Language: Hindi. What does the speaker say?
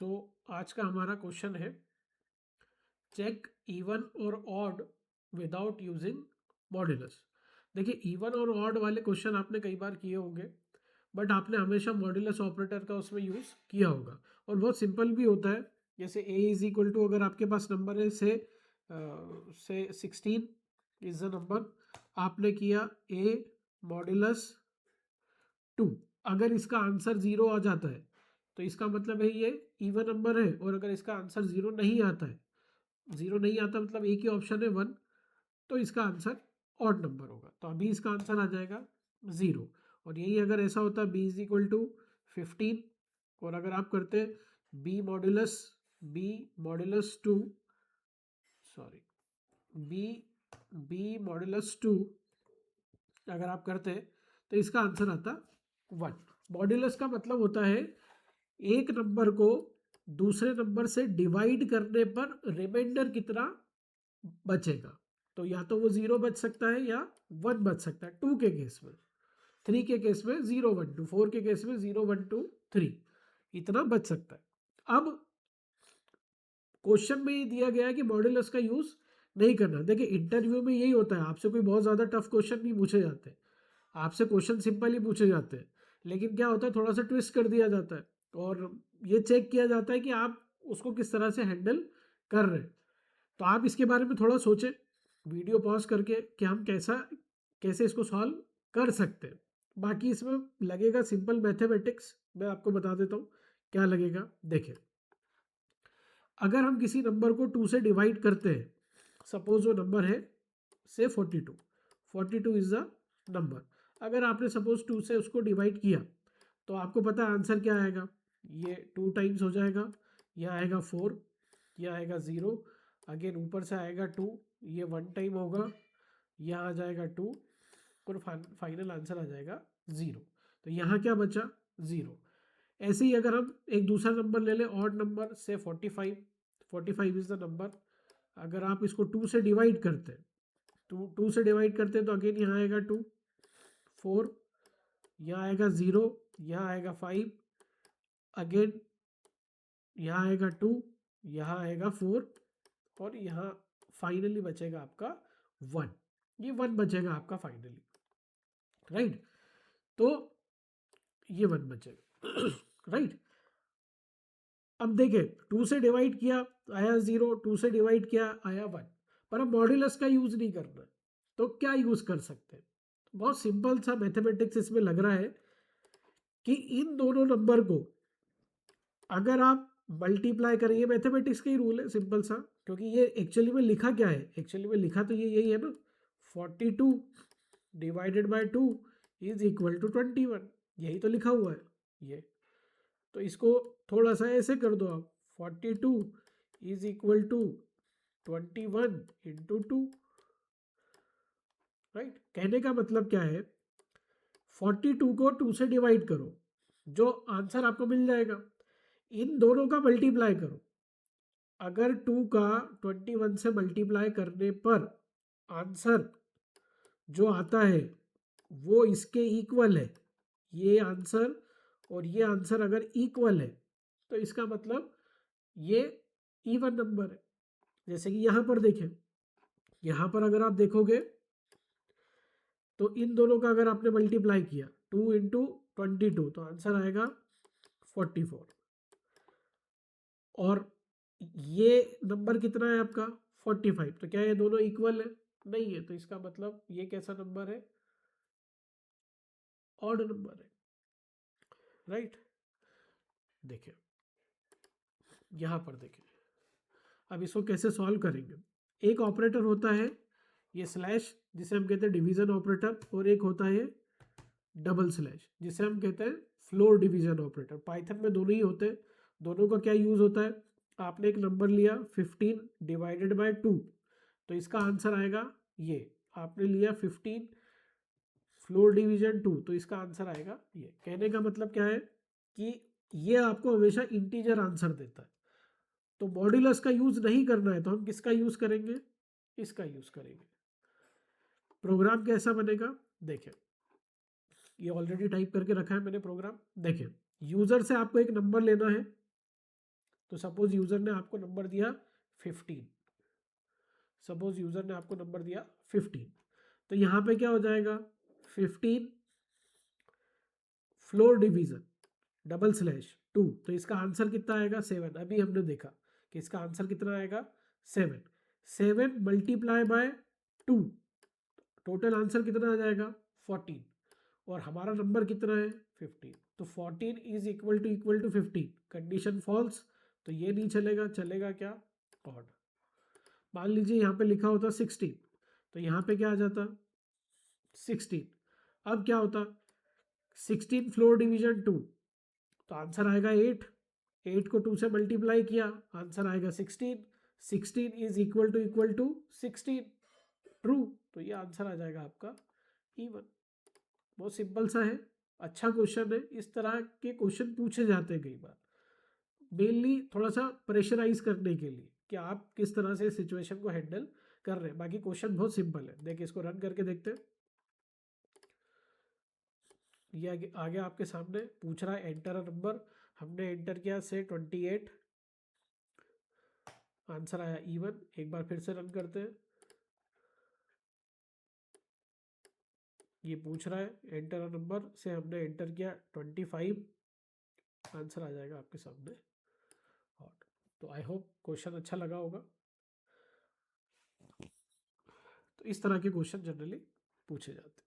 सो आज का हमारा क्वेश्चन है चेक इवन और ऑड विदाउट यूजिंग मॉड्यूलस। देखिए इवन और ऑड वाले क्वेश्चन आपने कई बार किए होंगे, बट आपने हमेशा मॉड्यूलस ऑपरेटर का उसमें यूज़ किया होगा और बहुत सिंपल भी होता है। जैसे a इज इक्वल टू, अगर आपके पास नंबर है से 16 इज द नंबर, आपने किया a मॉड्यूलस 2। अगर इसका आंसर 0 आ जाता है तो इसका मतलब है ये इवन नंबर है, और अगर इसका आंसर 0 नहीं आता है, 0 नहीं आता मतलब एक ही ऑप्शन है 1, तो इसका आंसर ऑड नंबर होगा। तो अभी इसका आंसर आ जाएगा 0। और यही अगर ऐसा होता बी इज इक्वल टू 15, और अगर आप करते B modulus 2, sorry B B modulus 2 अगर आप करते तो इसका आंसर आता 1। मॉड्यूलस का मतलब होता है एक नंबर को दूसरे नंबर से डिवाइड करने पर रिमाइंडर कितना बचेगा। तो या तो वो 0 बच सकता है या 1 बच सकता है। 2 के केस में, 3 के केस में 0 1 2, 4 के केस में 0 1 2 3, इतना बच सकता है। अब क्वेश्चन में ये दिया गया है कि मॉड्यूलस का यूज नहीं करना। देखिए इंटरव्यू में यही होता है, आपसे कोई बहुत ज्यादा टफ क्वेश्चन नहीं पूछे जाते, आपसे क्वेश्चन सिंपल ही पूछे जाते हैं, लेकिन क्या होता है थोड़ा सा ट्विस्ट कर दिया जाता है और ये चेक किया जाता है कि आप उसको किस तरह से हैंडल कर रहे हैं। तो आप इसके बारे में थोड़ा सोचें वीडियो पॉज करके कि हम कैसे इसको सॉल्व कर सकते हैं। बाकी इसमें लगेगा सिंपल मैथमेटिक्स, मैं आपको बता देता हूँ क्या लगेगा। देखिए अगर हम किसी नंबर को 2 से डिवाइड करते हैं, सपोज वो नंबर है से 42, 42 इज द नंबर। अगर आपने सपोज 2 से उसको डिवाइड किया तो आपको पता है आंसर क्या आएगा, ये 2 टाइम्स हो जाएगा, यह आएगा 4, यह आएगा 0, अगेन ऊपर से आएगा 2, ये 1 टाइम होगा, यहाँ आ जाएगा 2, और फाइनल आंसर आ जाएगा 0। तो यहाँ क्या बचा 0। ऐसे ही अगर हम एक दूसरा नंबर ले लें, ऑड नंबर से 45, 45 इज द नंबर। अगर आप इसको 2 से डिवाइड करते हैं, 2 से डिवाइड करते हैं तो अगेन यहाँ आएगा 2, 4, यहाँ आएगा 0, यहाँ आएगा 5, अगेन यहाँ आएगा 2, यहाँ आएगा 4, और यहाँ फाइनली बचेगा आपका 1। ये 1 बचेगा आपका फाइनली, राइट। तो ये 1 बचेगा राइट। अब देखिए 2 से डिवाइड किया आया 0, 2 से डिवाइड किया आया 1, पर अब मॉड्यूलस का यूज नहीं करना है, तो क्या यूज कर सकते हैं। बहुत सिंपल सा मैथमेटिक्स इसमें लग रहा है कि इन दोनों नंबर को अगर आप मल्टीप्लाई करें, ये मैथमेटिक्स का ही रूल है सिंपल सा, क्योंकि ये एक्चुअली में लिखा क्या है, एक्चुअली में लिखा तो ये यही है ना, 42 divided by 2 is equal to 21, यही तो लिखा हुआ है ये। तो इसको थोड़ा सा ऐसे कर दो आप, 42 is equal to 21 into 2, right. कहने का मतलब क्या है, 42 को 2 से डिवाइड करो, जो आंसर आपको मिल जाएगा, इन दोनों का मल्टीप्लाई करो। अगर 2 का 21 से मल्टीप्लाई करने पर आंसर जो आता है वो इसके इक्वल है, ये आंसर और ये आंसर अगर इक्वल है तो इसका मतलब ये इवन नंबर है। जैसे कि यहाँ पर देखें, यहाँ पर अगर आप देखोगे तो इन दोनों का अगर आपने मल्टीप्लाई किया 2 इंटू 22 तो आंसर आएगा 44, और ये नंबर कितना है आपका 45, तो क्या ये दोनों इक्वल है, नहीं है, तो इसका मतलब ये कैसा नंबर है, ऑड नंबर है, राइट। देखिए यहाँ पर देखिए, अब इसको कैसे सॉल्व करेंगे। एक ऑपरेटर होता है ये स्लैश, जिसे हम कहते हैं डिवीजन ऑपरेटर, और एक होता है डबल स्लैश, जिसे हम कहते हैं फ्लोर डिवीजन ऑपरेटर। पाइथन में दोनों ही होते हैं। दोनों का क्या यूज होता है, आपने एक नंबर लिया 15 डिवाइडेड बाय 2, तो इसका आंसर आएगा ये। आपने लिया 15 फ्लोर डिवीजन 2, तो इसका आंसर आएगा ये। कहने का मतलब क्या है कि ये आपको हमेशा इंटीजर आंसर देता है। तो मॉड्यूलस का यूज नहीं करना है तो हम किसका यूज करेंगे, इसका यूज करेंगे। प्रोग्राम कैसा बनेगा, देखिए ये ऑलरेडी टाइप करके रखा है मैंने प्रोग्राम। देखिए यूजर से आपको एक नंबर लेना है, तो सपोज यूजर ने आपको नंबर दिया 15, सपोज यूजर ने आपको नंबर दिया 15, तो यहाँ पे क्या हो जाएगा 15 फ्लोर डिवीजन /2, तो इसका आंसर कितना आएगा 7। अभी हमने देखा कि इसका आंसर कितना आएगा 7, 7 मल्टीप्लाई बाय 2, टोटल आंसर कितना आ जाएगा 14, और हमारा नंबर कितना है 15, तो 14 इक्वल टू 15, कंडीशन फॉल्स, तो ये नहीं चलेगा, चलेगा क्या ऑड। मान लीजिए यहाँ पे लिखा होता 16, तो यहाँ पे क्या आ जाता 16, अब क्या होता 16 फ्लोर डिवीजन 2, तो आंसर आएगा 8, 8 को 2 से मल्टीप्लाई किया, आंसर आएगा 16, 16 इक्वल टू 16, ट्रू, तो ये आंसर आ जाएगा आपका इवन। बहुत सिंपल सा है, अच्छा क्वेश्चन है, इस तरह के क्वेश्चन पूछे जाते हैं कई बार, मेनली थोड़ा सा प्रेशराइज करने के लिए कि आप किस तरह से सिचुएशन को हैंडल कर रहे हैं। बाकी क्वेश्चन बहुत सिंपल है, देखिए इसको रन करके देखते हैं। ये आगे आपके सामने पूछ रहा है एंटर अ नंबर, हमने एंटर किया से 28, आंसर आया इवन। एक बार फिर से रन करते हैं, ये पूछ रहा है एंटर अ नंबर से हमने एंटर किया 25, आंसर आ जाएगा आपके सामने हॉट। तो आई होप क्वेश्चन अच्छा लगा होगा। तो इस तरह के क्वेश्चन जनरली पूछे जाते हैं।